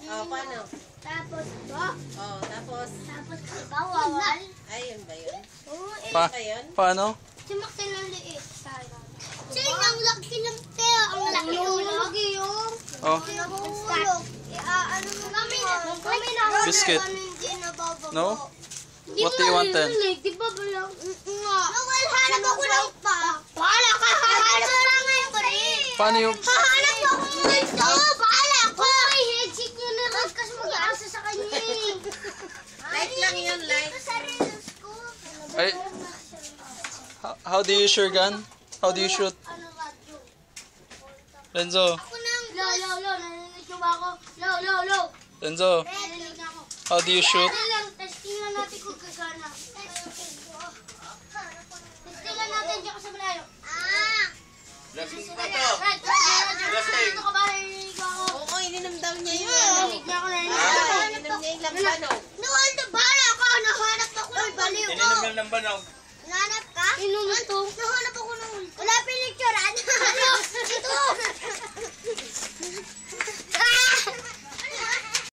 Oh, paano? Tapos, Oh, tapos. tapos, bawal. Ayun ba yun? Pa paano? Sumakti ng liit. Sige, ang laki ng tayo. Ang laki yung Oh, ano mo kami na biscuit. No? What do you want then? Di ba ba lang? Well, hanap ako ng pa. Bahala ka, hanap ka lang ngayon ko rin. Paano yung... Hahanap ako ng ito. Bahala ko. Ay, headset nyo na rin kasi mag-aasa sa kanya. Light lang yun, light. Sa reels ko. Ay, how do you use your gun? How do you shoot? Ano radyo? Renzo, Ako nang... Lo, narinig nyo ba ako? Lo. Renzo, Narinig na ako. how do you shoot? Lang, testing lang natin kung gagana. Testing lang natin dyan sa malayo. Lasing pa to. Lasing! Ito ka ba? Narinig ako. Oo, ininom daw niya yun. Narinig niya ako. Ininom niya yung lampanog. Noon na bahala ka. Nahanap ako ng baliw. Ininom lang ng banaw. Nahanap ka? Inom ito. Nahanap ako ng... Wala pinicturean.